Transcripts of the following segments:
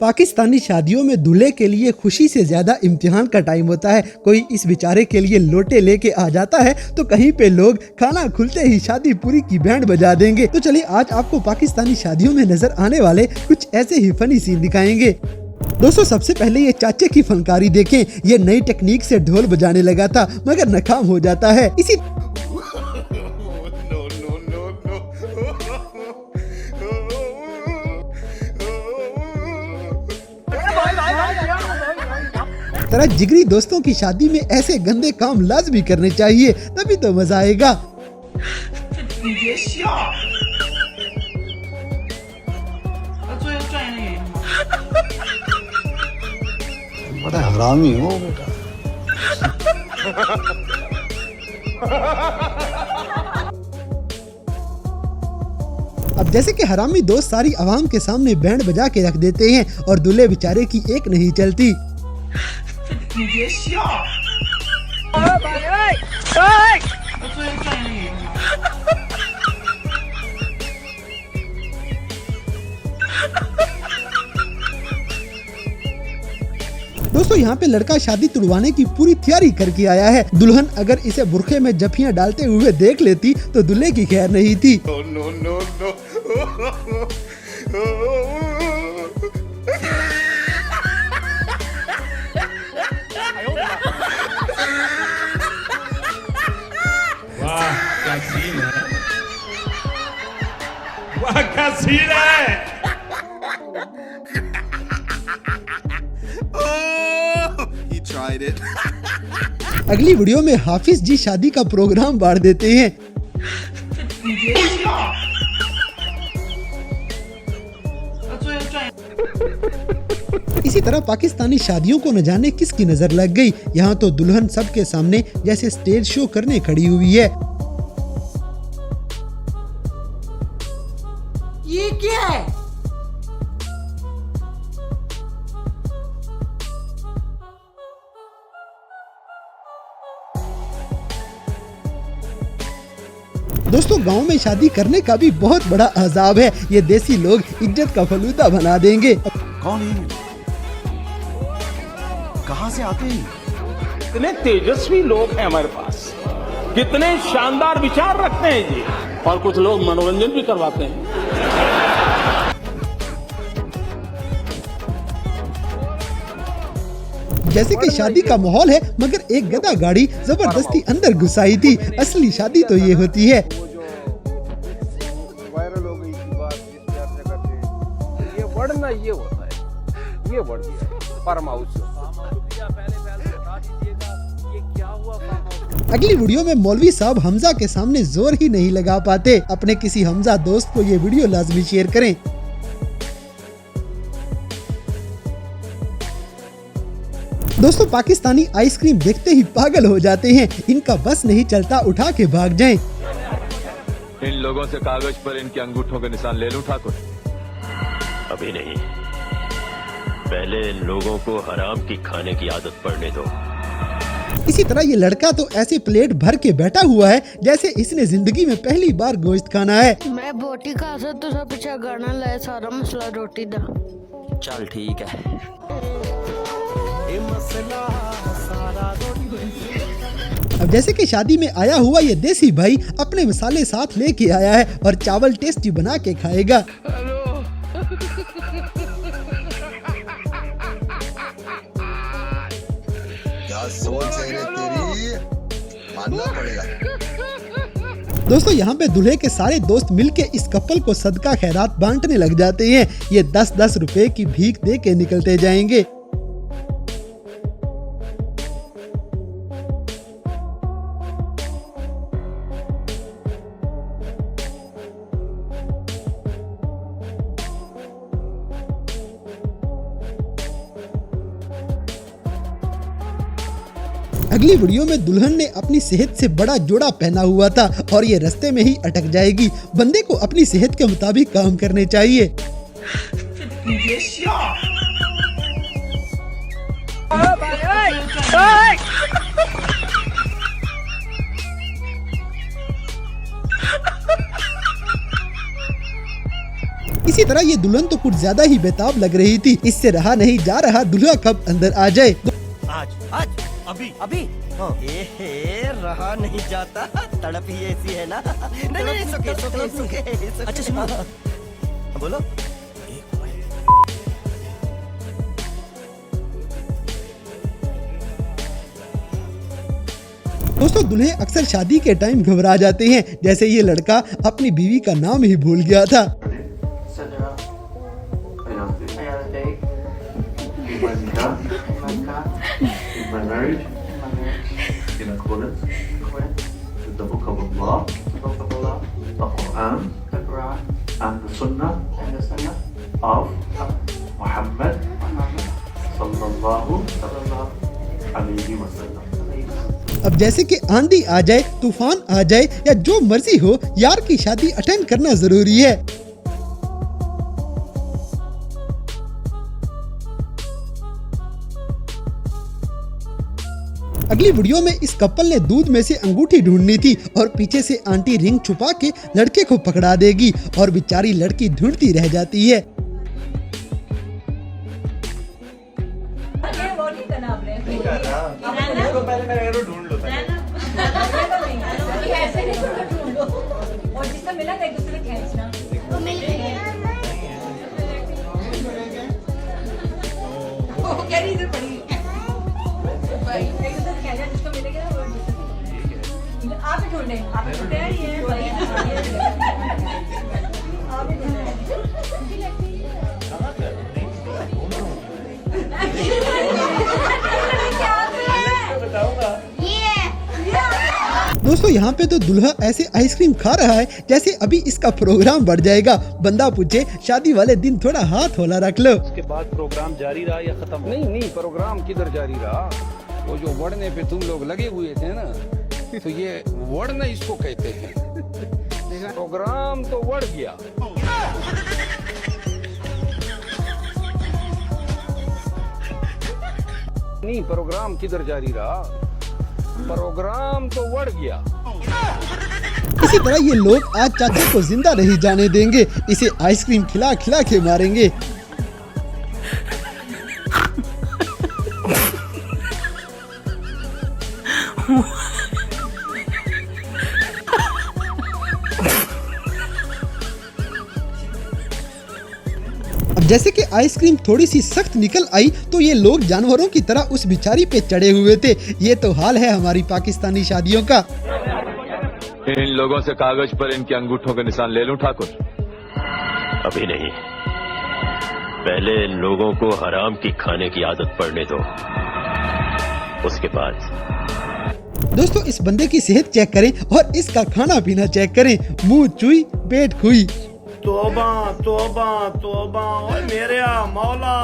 पाकिस्तानी शादियों में दूल्हे के लिए खुशी से ज्यादा इम्तिहान का टाइम होता है। कोई इस बेचारे के लिए लोटे लेके आ जाता है तो कहीं पे लोग खाना खुलते ही शादी पूरी की बैंड बजा देंगे। तो चलिए आज आपको पाकिस्तानी शादियों में नजर आने वाले कुछ ऐसे ही फनी सीन दिखाएंगे। दोस्तों सबसे पहले ये चाचे की फनकारी देखें। ये नई टेक्निक से ढोल बजाने लगा था मगर नाकाम हो जाता है। इसी तरह जिगरी दोस्तों की शादी में ऐसे गंदे काम लाजमी करने चाहिए, तभी तो मजा आएगा। बड़ा हरामी हो बेटा। अब जैसे कि हरामी दोस्त सारी आवाम के सामने बैंड बजा के रख देते हैं और दूल्हे बेचारे की एक नहीं चलती। दोस्तों यहाँ पे लड़का शादी तुड़वाने की पूरी तैयारी करके आया है। दुल्हन अगर इसे बुरखे में जफियां डालते हुए देख लेती तो दूल्हे की खैर नहीं थी। वाह क्या सीन है, वाह क्या सीन है। अगली वीडियो में हाफिज जी शादी का प्रोग्राम बांट देते हैं। इसी तरह पाकिस्तानी शादियों को न जाने किसकी नजर लग गई। यहाँ तो दुल्हन सबके सामने जैसे स्टेज शो करने खड़ी हुई है। ये क्या है? दोस्तों गांव में शादी करने का भी बहुत बड़ा अजाब है। ये देसी लोग इज्जत का फलूदा बना देंगे। कौन है? कहाँ से आते हैं? कितने तेजस्वी लोग हैं हमारे पास, कितने शानदार विचार रखते हैं जी, और कुछ लोग मनोरंजन भी करवाते हैं। जैसे कि शादी का माहौल है मगर एक गधा गाड़ी जबरदस्ती अंदर घुसाई थी। असली शादी तो ये होती है। वायरल हो गई थी बात, जिस प्यार से करते हैं ये बढ़ना, ये होता है, ये बढ़ गया है फार्म हाउस। अगली वीडियो में मौलवी साहब हमजा के सामने जोर ही नहीं लगा पाते। अपने किसी हमजा दोस्त को ये वीडियो लाजमी शेयर करें। दोस्तों पाकिस्तानी आइसक्रीम देखते ही पागल हो जाते हैं। इनका बस नहीं चलता, उठा के भाग जाएं। इन लोगों से कागज पर इनके अंगूठों के निशान ले लूं ठाकुर? अभी नहीं, पहले इन लोगों को हराम की खाने की आदत पड़ने दो। इसी तरह ये लड़का तो ऐसे प्लेट भर के बैठा हुआ है जैसे इसने जिंदगी में पहली बार गोश्त खाना है। मैं बोटी खा सकता, सब पीछे गाना लाए, सारा मसला रोटी दा। चल ठीक है। अब जैसे कि शादी में आया हुआ ये देसी भाई अपने मसाले साथ लेके आया है और चावल टेस्टी बना के खाएगा। क्या सोच है रे तेरी, मानना पड़ेगा। दोस्तों यहाँ पे दूल्हे के सारे दोस्त मिलके इस कपल को सदका खैरात बांटने लग जाते हैं। ये 10-10 रुपए की भीख दे के निकलते जाएंगे। अगली वीडियो में दुल्हन ने अपनी सेहत से बड़ा जोड़ा पहना हुआ था और ये रास्ते में ही अटक जाएगी। बंदे को अपनी सेहत के मुताबिक काम करने चाहिए। इसी तरह ये दुल्हन तो कुछ ज्यादा ही बेताब लग रही थी। इससे रहा नहीं जा रहा, दूल्हा कब अंदर आ जाए। आज अभी अभी रहा नहीं जाता, तड़प ही ऐसी है ना। नहीं, अच्छा सुनो, बोलो। दोस्तों दूल्हे अक्सर शादी के टाइम घबरा जाते हैं, जैसे ये लड़का अपनी बीवी का नाम ही भूल गया था। अब जैसे कि आंधी आ जाए, तूफान आ जाए या जो मर्जी हो, यार की शादी अटेंड करना जरूरी है। अगली वीडियो में इस कपल ने दूध में से अंगूठी ढूंढनी थी और पीछे से आंटी रिंग छुपा के लड़के को पकड़ा देगी और बेचारी लड़की ढूंढती रह जाती है। आप ढूंढे, आप ढूंढे ये भाई, आप दोस्तों यहाँ पे तो दूल्हा ऐसे आइसक्रीम खा रहा है जैसे अभी इसका प्रोग्राम बढ़ जाएगा। बंदा पूछे शादी वाले दिन थोड़ा हाथ होला रख लो। उसके बाद प्रोग्राम जारी रहा या खत्म? नहीं, प्रोग्राम किधर जारी रहा। वो जो वड़ने पे तुम लोग लगे हुए थे ना, तो ये वड़ना इसको कहते हैं। प्रोग्राम तो वड़ गया। नहीं, प्रोग्राम किधर जारी रहा, प्रोग्राम तो वड़ गया। इसी तरह ये लोग आज चाचा को जिंदा नहीं जाने देंगे, इसे आइसक्रीम खिला खिला के मारेंगे। अब जैसे कि आइसक्रीम थोड़ी सी सख्त निकल आई तो ये लोग जानवरों की तरह उस बिचारी पे चढ़े हुए थे। ये तो हाल है हमारी पाकिस्तानी शादियों का। इन लोगों से कागज पर इनके अंगूठों के निशान ले लूं ठाकुर? अभी नहीं, पहले इन लोगों को हराम की खाने की आदत पड़ने दो, उसके बाद। दोस्तों इस बंदे की सेहत चेक करें और इसका खाना पीना चेक करें। मुंह चुई पेट खुई। तोबा तोबा तोबा ओए मेरे मौला,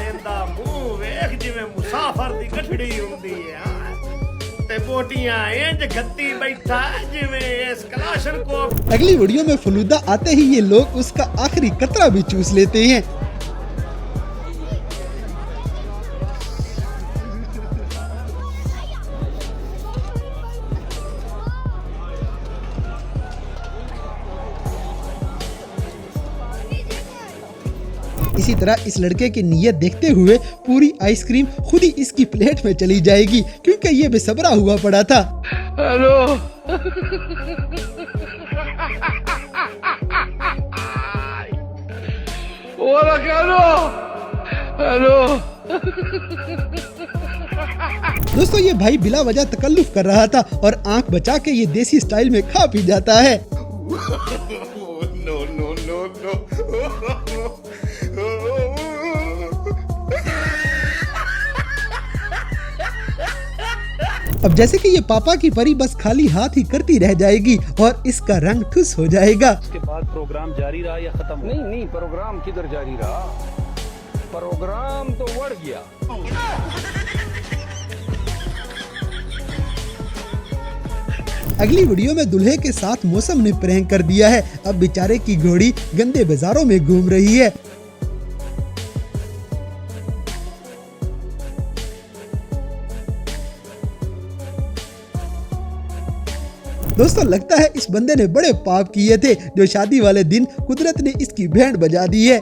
इंदा मुंह वेख जिवें मुसाफर दी गठड़ी हुंदी है ते बोटियां इंज गत्ती बैठा जिवें इस कलाशन को। अगली वीडियो में फलूदा आते ही ये लोग उसका आखिरी कतरा भी चूस लेते हैं। इसी तरह इस लड़के की नीयत देखते हुए पूरी आइसक्रीम खुद ही इसकी प्लेट में चली जाएगी, क्योंकि ये बेसब्रा हुआ पड़ा था। Hello hello. दोस्तों ये भाई बिला वजह तकल्लुफ कर रहा था और आंख बचा के ये देसी स्टाइल में खा पी जाता है। No no no no. अब जैसे कि ये पापा की परी बस खाली हाथ ही करती रह जाएगी और इसका रंग ठुस हो जाएगा। उसके बाद प्रोग्राम जारी रहा या खत्म? नहीं, प्रोग्राम किधर जारी रहा, प्रोग्राम तो वड़ गया। अगली वीडियो में दूल्हे के साथ मौसम ने प्रैंक कर दिया है। अब बेचारे की घोड़ी गंदे बाजारों में घूम रही है। दोस्तों लगता है इस बंदे ने बड़े पाप किए थे जो शादी वाले दिन कुदरत ने इसकी बैंड बजा दी है।